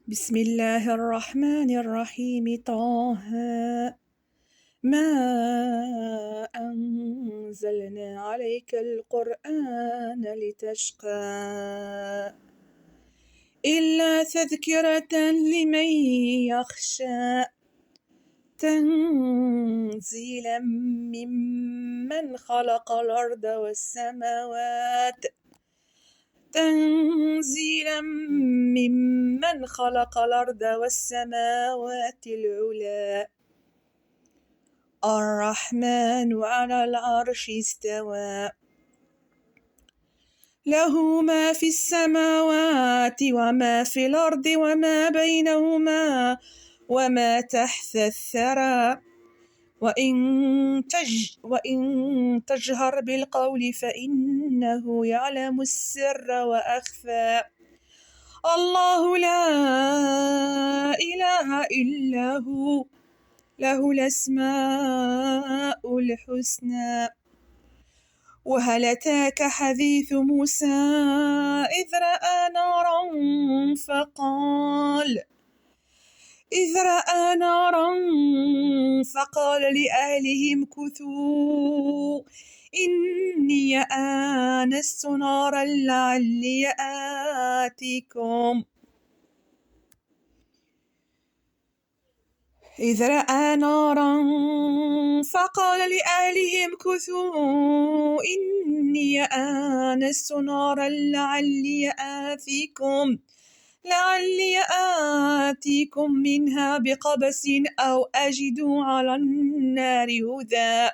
بسم الله الرحمن الرحيم طه ما أنزلنا عليك القرآن لتشقى إلا تذكرة لمن يخشى تنزيلا ممن خلق الأرض والسماوات تنزيلا ممن خلق الأرض والسماوات العلى الرحمن على العرش استوى له ما في السماوات وما في الأرض وما بينهما وما تحت الثرى وإن تجهر بالقول فإنه يعلم السر وأخفى الله لا إله إلا هو له الأسماء الحسنى وهل أتاك حديث موسى إذ رأى نارا فقال لأهلهم كثوا إني آنست نارا لعلي آتيكم إذ رأى نارا فقال لأهلهم كثوا إني آنست نارا لعلي آتيكم منها بقبس أو أجد على النار هدى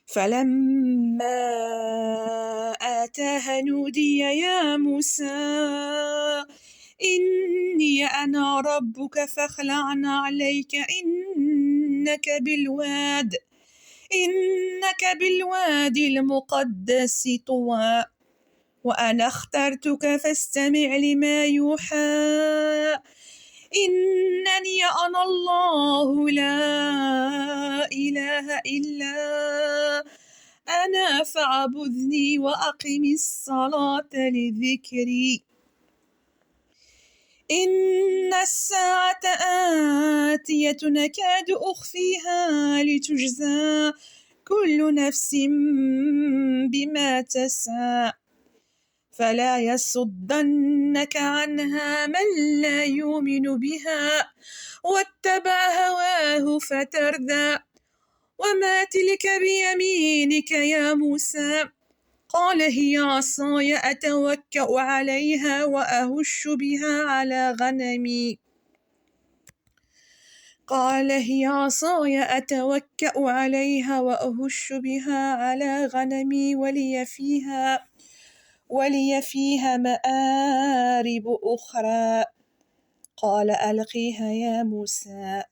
فلما آتاها نودي يا موسى إني أنا ربك فاخلع عليك إنك بالواد المقدس طوى وأنا اخترتك فاستمع لما يوحى إنني أنا الله لا إله إلا أنا فاعبدني وأقم الصلاة لذكري إن الساعة آتية نكاد أخفيها لتجزى كل نفس بما تسعى فلا يصدنك عنها من لا يؤمن بها واتبع هواه فتردى وما تلك بيمينك يا موسى قال هي عصاي أتوكأ عليها وأهش بها على غنمي ولي فيها مآرب أخرى قال ألقيها يا موسى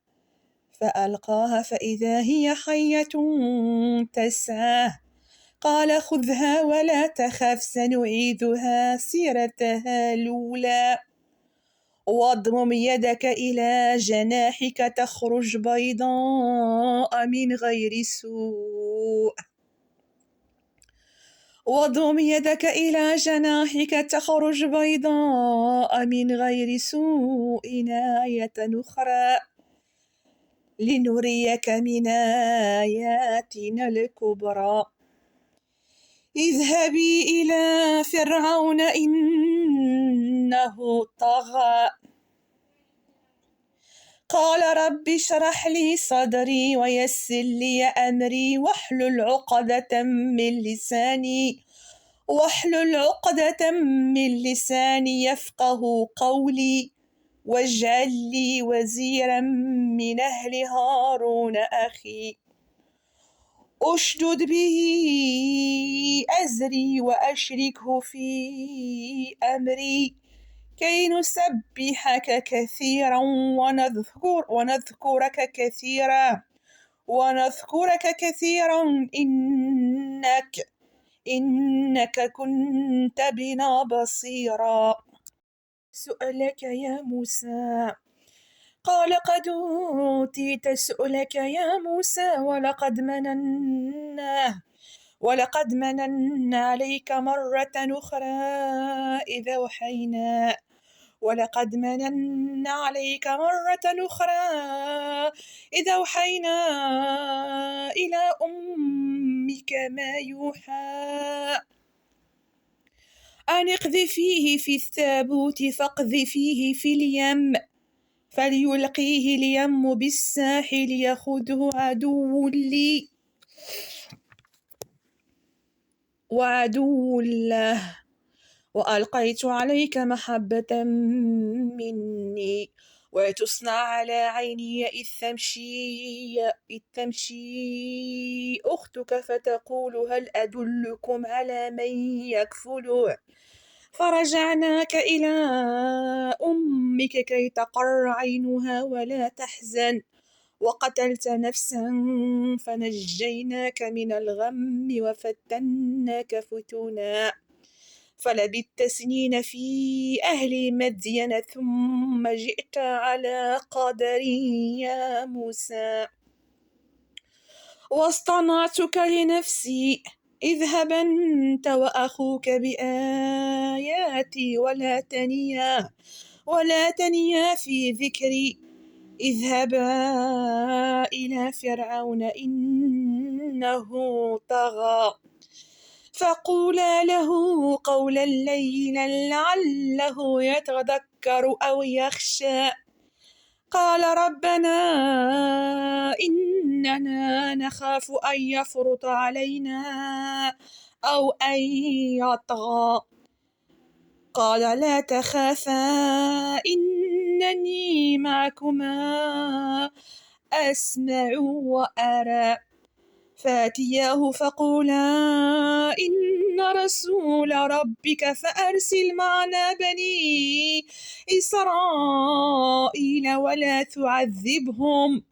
فألقاها فإذا هي حية تسعى قال خذها ولا تخف سنعيدها سيرتها الأولى واضمم يدك إلى جناحك تخرج بيضاء من غير سوء آية أخرى لنريك من آياتنا الكبرى اذهبي إلى فرعون إنه طغى قال رب اشرح لي صدري ويسر لي أمري واحلل عقدة من لساني يفقه قولي واجعل لي وزيرا من أهل هارون أخي أشدد به أزري وأشركه في أمري كي نسبحك كثيرا ونذكرك كثيرا إنك كنت بنا بصيرا سؤلك يا موسى قال قد أوتيت سؤلك يا موسى ولقد مننا ولقد مننا عليك مرة أخرى إذا أوحينا ولقد مننا عليك مرة أخرى إذا أوحينا إلى أمك ما يوحى أن اقذفيه في التابوت فاقذفيه في اليم فليلقيه اليم بالساحل يأخذه عدو لي وعدو له وألقيت عليك محبة مني وتصنع على عيني إذ تمشي أختك فتقول هل أدلكم على من يكفله فرجعناك إلى أمك كي تقر عينها ولا تحزن وقتلت نفسا فنجيناك من الغم وفتناك فتونا فلبثت سنين في أهل مدين ثم جئت على قدر يا موسى واصطنعتك لنفسي اذهب أنت وأخوك بآياتي ولا تنيا في ذكري اذهبا إلى فرعون إنه طغى فقولا له قولا لينا لعله يتذكر أو يخشى قال ربنا إننا نخاف أن يفرط علينا أو أن يطغى قال لا تخافا إنني معكما أسمع وأرى فاتياه فقولا إن رسول ربك فأرسل معنا بني إسرائيل ولا تعذبهم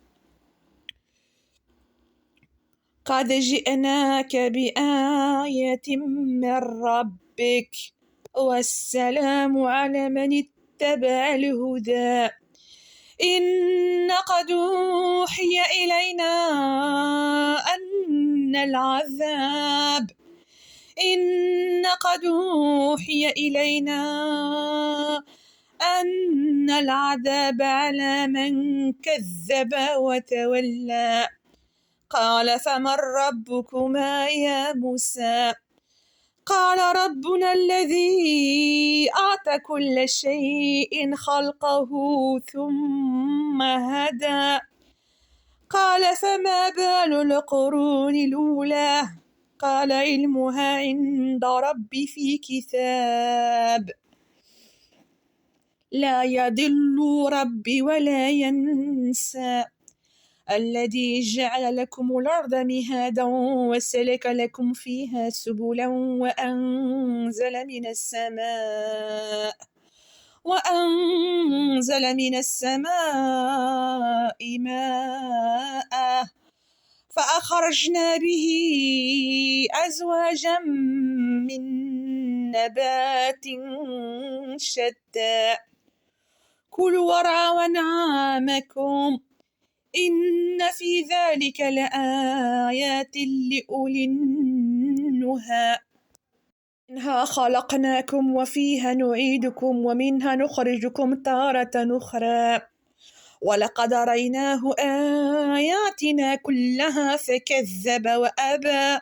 قد جئناك بآية من ربك والسلام على من اتبع الهدى إن قد أوحي إلينا أن العذاب على من كذب وتولى قال فمن ربكما يا موسى قال ربنا الذي أعطى كل شيء خلقه ثم هدى قال فما بال القرون الأولى قال علمها عند ربي في كتاب لا يضل ربي ولا ينسى الذي جعل لكم الأرض مهادا وسلك لكم فيها سبلا وأنزل من السماء ماء فأخرجنا به أزواجا من نبات شتى كلوا وارعوا أنعامكم إن في ذلك لآيات لأولي النهى منها خلقناكم وفيها نعيدكم ومنها نخرجكم تارة أخرى ولقد أريناه آياتنا كلها فكذب وأبى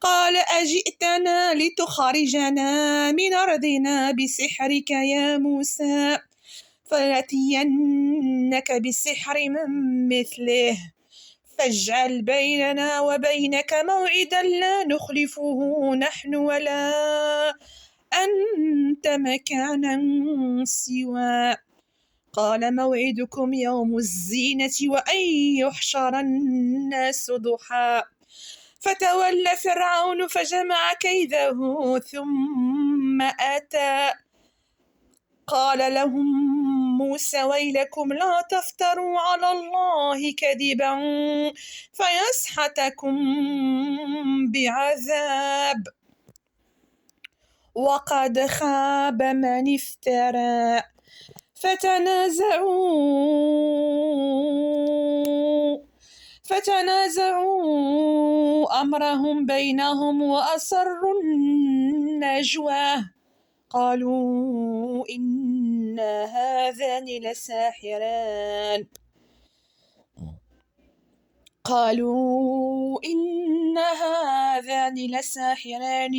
قال أجئتنا لتخرجنا من أرضنا بسحرك يا موسى فلنأتينك بسحر مثله فاجعل بيننا وبينك موعدا لا نخلفه نحن ولا أنت مكانا سوى قال موعدكم يوم الزينة وأن يحشر الناس ضحى فتولى فرعون فجمع كيده ثم أتى قال لهم موسى ويلكم لا تفتروا على الله كذبا فيسحتكم بعذاب وقد خاب من افترى فتنازعوا أمرهم بينهم وأسروا النجوى قالوا إن هذان لساحران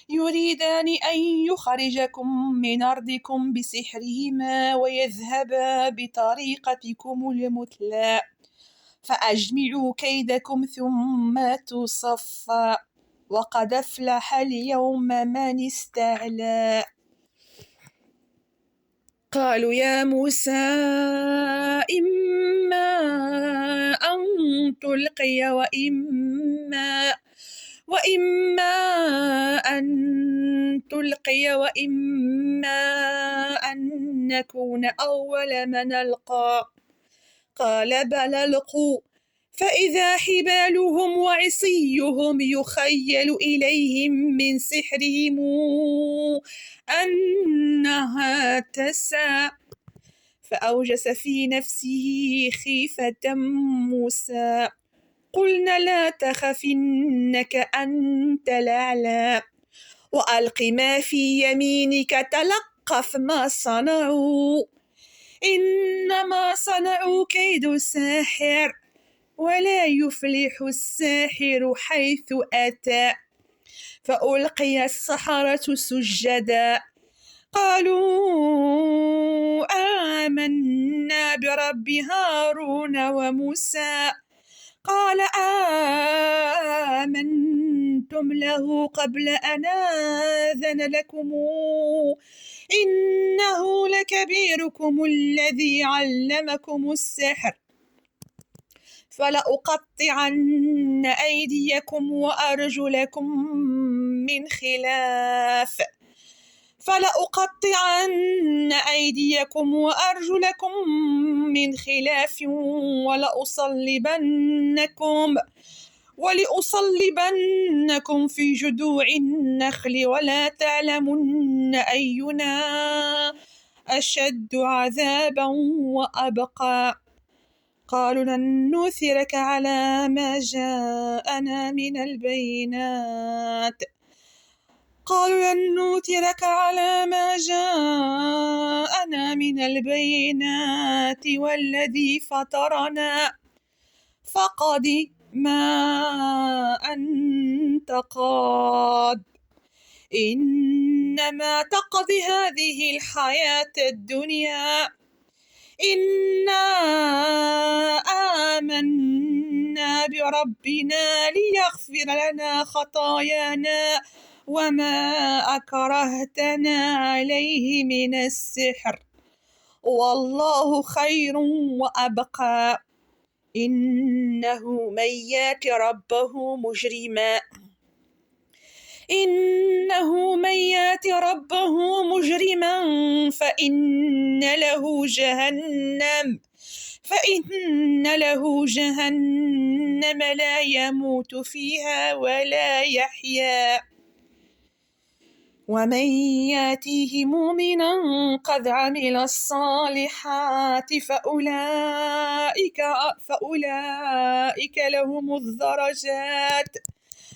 يريدان أن يخرجاكم من أرضكم بسحرهما ويذهبا بطريقتكم المثلى فأجمعوا كيدكم ثم أتوا صفا وقد أفلح اليوم من استعلى قالوا يا موسى إما أن تلقي وإما أن نكون أول من ألقى قال بل ألقوا فإذا حبالهم وعصيهم يخيل إليهم من سحرهم أنها تسعى فأوجس في نفسه خيفة موسى قلنا لا تخف إنك أنت الأعلى وألق ما في يمينك تلقف ما صنعوا إنما صنعوا كيد ساحر ولا يفلح الساحر حيث أتى فألقي السحرة سجدا قالوا آمنا برب هارون وموسى قال آمنتم له قبل أن آذن لكم إنه لكبيركم الذي علمكم السحر فلأقطعن أيديكم وأرجلكم من خلاف ولأصلبنكم في جذوع النخل ولا تعلمن أينا أشد عذابا وأبقى قالوا لن نؤثرك على ما جاءنا من البينات والذي فطرنا فقد ما أنت قاض إنما تقضي هذه الحياة الدنيا إنا آمنا بربنا ليغفر لنا خطايانا وما أكرهتنا عليه من السحر والله خير وأبقى إنه من يات ربه مجرما فإن له جهنم لا يموت فيها ولا يحيا ومن ياتيه مؤمنا قد عمل الصالحات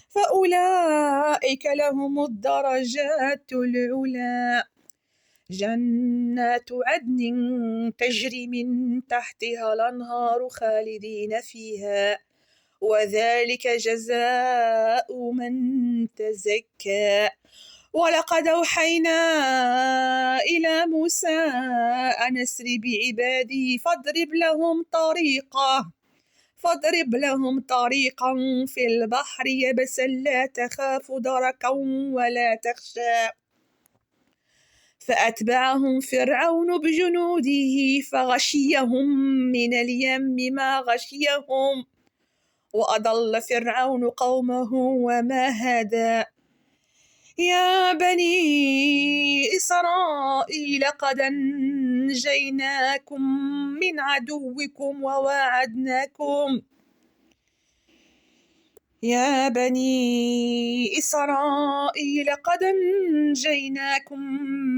فأولئك لهم الدرجات العلى جنات عدن تجري من تحتها الأنهار خالدين فيها وذلك جزاء من تزكى ولقد أوحينا إلى موسى أن أسر بعبادي فاضرب لهم طريقا في البحر يبسا لا تخاف دركا ولا تخشى فأتبعهم فرعون بجنوده فغشيهم من اليم ما غشيهم وأضل فرعون قومه وما هدى يا بني إسرائيل قد أنجيناكم من عدوكم يا بني إسرائيل قد أنجيناكم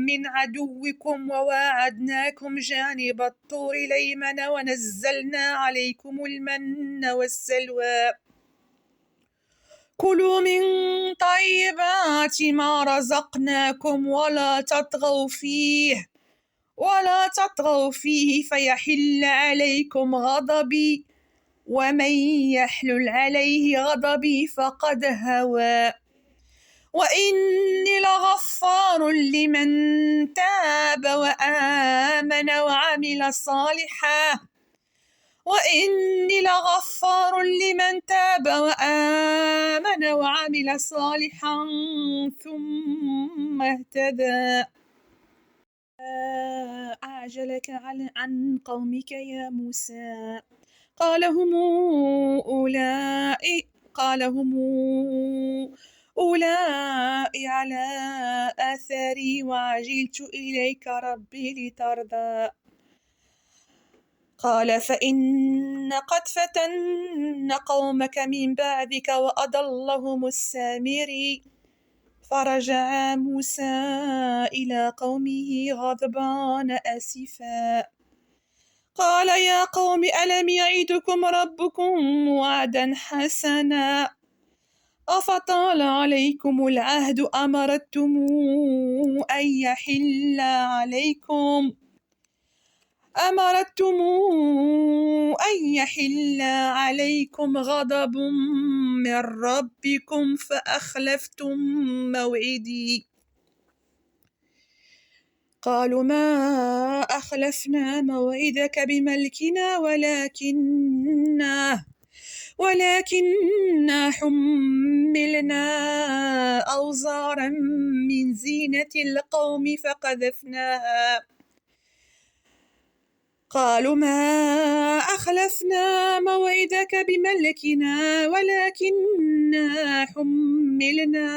من عدوكم وواعدناكم جانب الطور الأيمن ونزلنا عليكم المن والسلوى كلوا من طيبات ما رزقناكم ولا تطغوا فيه فيحل عليكم غضبي ومن يحلل عليه غضبي فقد هوى وإني لغفار لمن تاب وآمن وعمل صالحا ثم اهتدى أعجلك عن قومك يا موسى قال هم أولئك على آثاري وعجلت إليك ربي لترضى قال فإن قد فتن قومك من بعدك وأضلهم السامري فرجع موسى إلى قومه غضبان آسفا قال يا قوم ألم يعدكم ربكم وعدا حسنا أفطال عليكم العهد أمرتم أن يحل عليكم غضب من ربكم فأخلفتم موعدي قالوا ما أخلفنا موعدك بملكنا ولكننا حملنا أوزارا من زينة القوم فقذفناها قالوا ما أخلفنا موعدك بملكنا ولكننا حملنا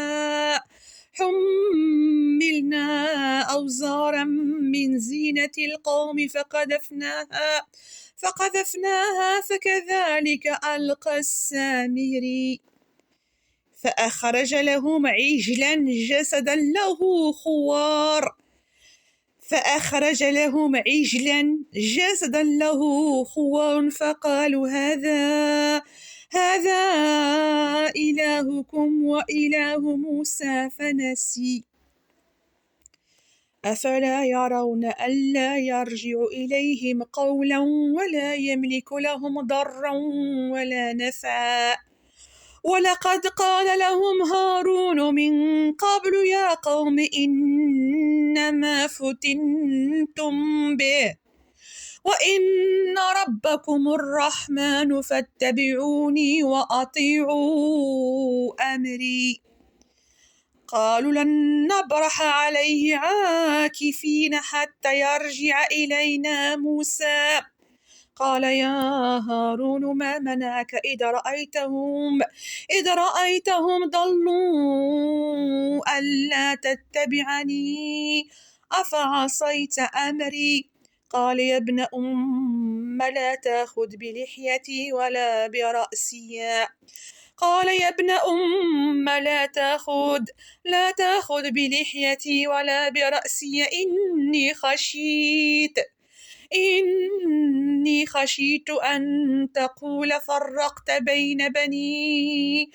أوزارا من زينة القوم فقذفناها فكذلك ألقى السامري فأخرج لهم عجلا جسدا له خوار فقالوا هذا إلهكم وإله موسى فنسي أفلا يرون ألا يرجع إليهم قولا ولا يملك لهم ضرا ولا نفعا ولقد قال لهم هارون من قبل يا قوم إنما فتنتم به وإن ربكم الرحمن فاتبعوني وأطيعوا أمري قالوا لن نبرح عليه عاكفين حتى يرجع إلينا موسى قال يا هارون ما منعك إذ رأيتهم ضلوا ألا تتبعني أفعصيت أمري قال يا ابن أم لا تأخذ بلحيتي ولا برأسي إني خشيت أن تقول فرقت بين بني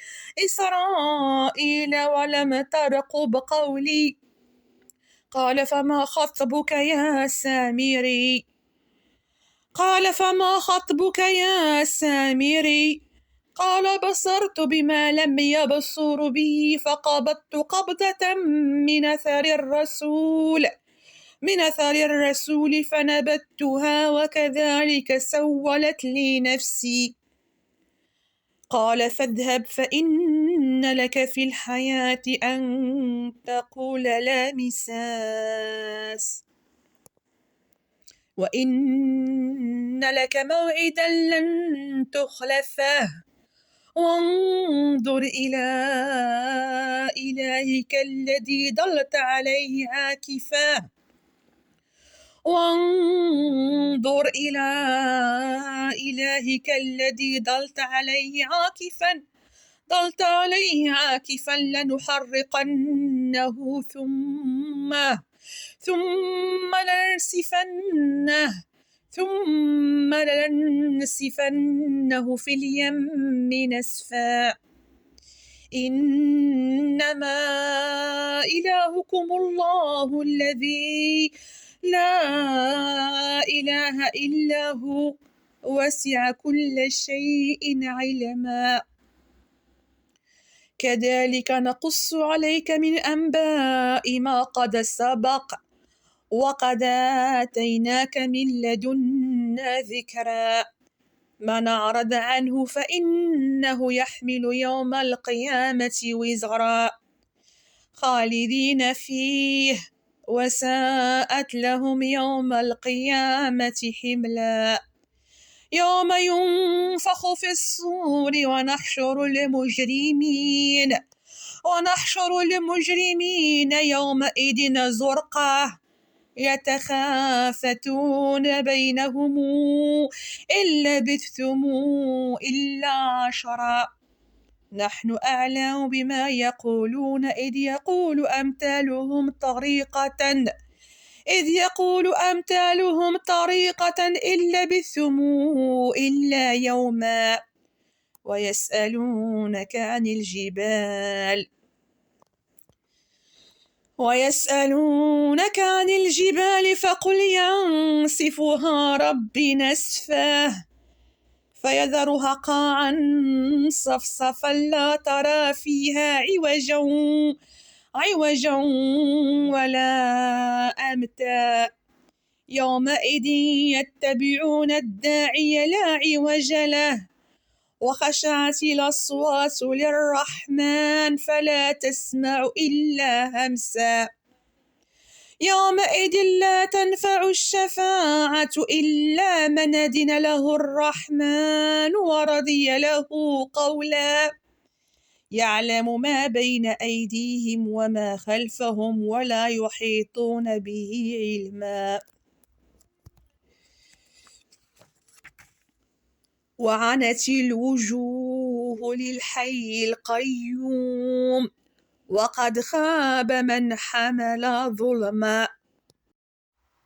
إسرائيل ولم ترقب قولي قال فما خطبك يا سامري قال بصرت بما لم يبصر به فقبضت قبضة من أثر الرسول فنبذتها وكذلك سولت لي نفسي قال فاذهب فإن لك في الحياة أن تقول لا مساس وإن لك موعدا لن تخلفه وانظر إلى إلهك الذي ظلت عليه ظلت عليه عاكفا لنحرقنه ثم لننسفنه في اليم نسفا إنما إلهكم الله الذي لا إله إلا هو وسع كل شيء علما كذلك نقص عليك من أنباء ما قد سبق وقد آتيناك من لدنا ذكرا من أعرض عنه فإنه يحمل يوم القيامة وزرا خالدين فيه وساءت لهم يوم القيامة حملا يوم ينفخ في الصور ونحشر المجرمين يومئذ زرقا يتخافتون بينهم إن لبثتم إلا عشرا نحن أعلم بما يقولون إذ يقول أمثالهم طريقة إن لبثتم إلا يوما ويسألونك عن الجبال فقل ينسفها ربي نسفا فيذرها قاعا صفصفا لا ترى فيها عوجا ولا أمتا يومئذ يتبعون الداعي لا عوج له وخشعت الأصوات للرحمن فلا تسمع إلا همسا يومئذ لا تنفع الشفاعة إلا من أذن له الرحمن ورضي له قولا يعلم ما بين أيديهم وما خلفهم ولا يحيطون به علما وعنت الوجوه للحي القيوم وقد خاب من حمل ظلما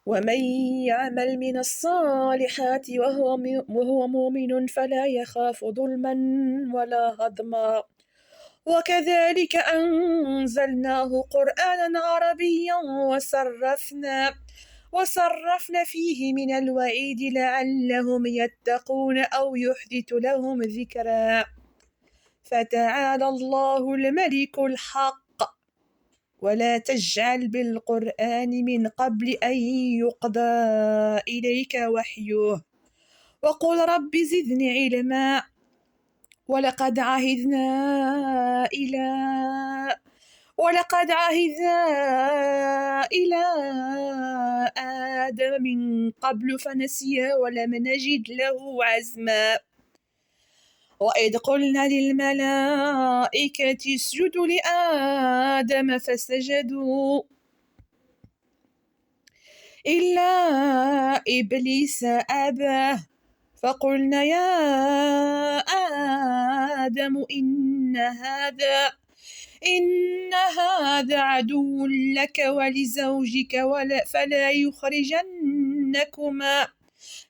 ومن يعمل من الصالحات وهو مؤمن فلا يخاف ظلما ولا هضما وكذلك أنزلناه قرآنا عربيا وصرفنا فيه من الوعيد لعلهم يتقون أو يحدث لهم ذكرا فتعالى الله الملك الحق ولا تجعل بالقرآن من قبل أن يقضى إليك وحيه وقل رب زدني علما ولقد عهدنا إلى آدم من قبل فنسي ولم نجد له عزما وإذ قلنا للملائكة اسجدوا لآدم فسجدوا إلا إبليس أبى فقلنا يا آدم إن هذا عدو لك ولزوجك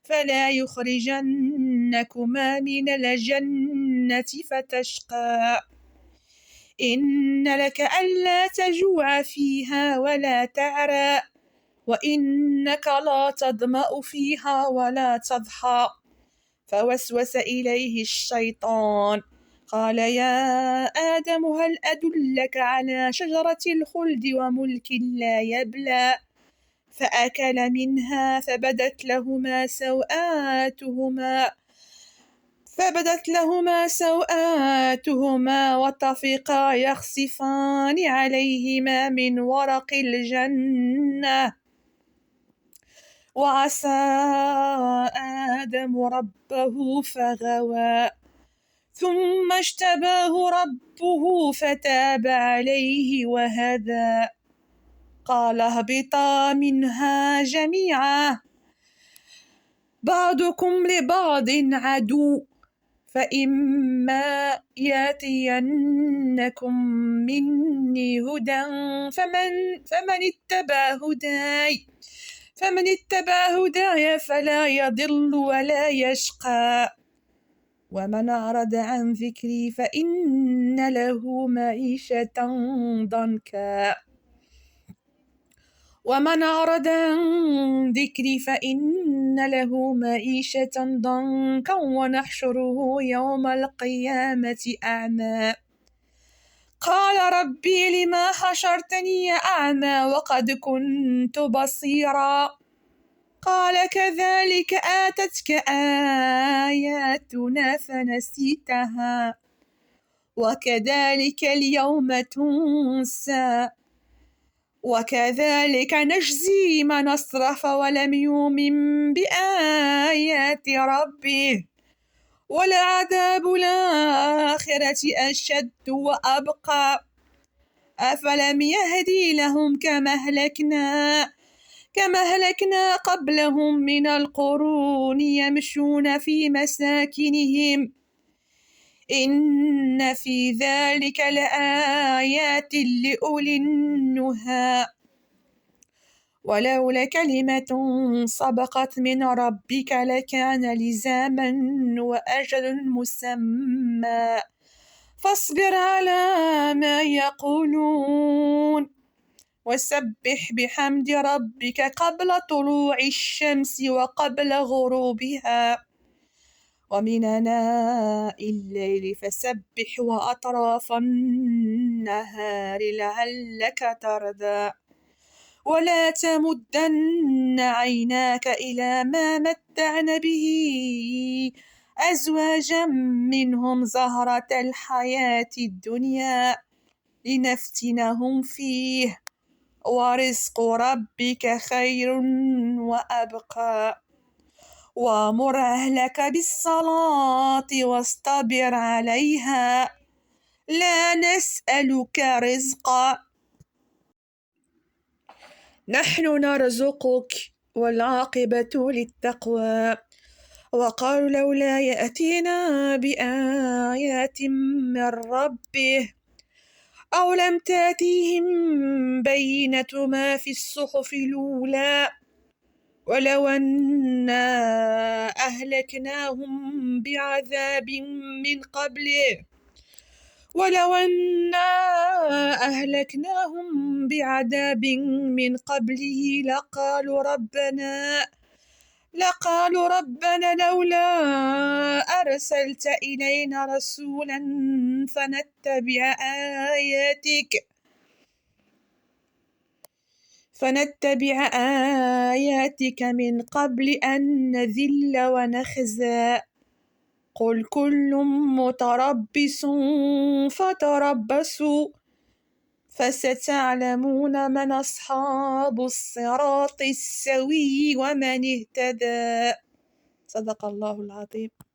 فلا يخرجنكما من الجنة فتشقى إن لك ألا تجوع فيها ولا تعرى وإنك لا تظمأ فيها ولا تضحى فوسوس إليه الشيطان قال يا آدم هل أدلك على شجرة الخلد وملك لا يبلى فأكل منها فبدت لهما سوآتهما وطفقا يخصفان عليهما من ورق الجنة وعصى آدم ربه فغوى ثم اجتباه ربه فتاب عليه وهدى قال اهبطا منها جميعا بعضكم لبعض عدو فإما يأتينكم مني هدى فمن اتبع هداي فلا يضل ولا يشقى ومن أعرض عن ذكري فإن له معيشة ضنكا ونحشره يوم القيامة أعمى قال ربي لما حشرتني أعمى وقد كنت بصيرا قال كذلك آتتك آياتنا فنسيتها وكذلك اليوم تنسى وكذلك نجزي من أسرف ولم يؤمن بآيات ربه ولعذاب الآخرة أشد وأبقى أفلم يهدي لهم كما أهلكنا قبلهم من القرون يمشون في مساكنهم إن في ذلك لآيات لأولي النهى ولولا كلمة سبقت من ربك لكان لزاما وأجل مسمى فاصبر على ما يقولون وسبح بحمد ربك قبل طلوع الشمس وقبل غروبها ومن آناء الليل فسبح وأطراف النهار لعلك ترضى ولا تمدن عيناك إلى ما متعنا به أزواجا منهم زهرة الحياة الدنيا لنفتنهم فيه ورزق ربك خير وأبقى وأمر أهلك بالصلاة واصطبر عليها لا نسألك رزقا نحن نرزقك والعاقبة للتقوى وقالوا لولا يأتينا بآيات من ربه أو لم تأتيهم بينة ما في الصحف الأولى ولو أنا أهلكناهم بعذاب من قبله لقالوا ربنا لولا أرسلت إلينا رسولا فنتبع آياتك من قبل أن نذل ونخزى قل كل متربص فتربصوا فستعلمون من أصحاب الصراط السوي ومن اهتدى صدق الله العظيم.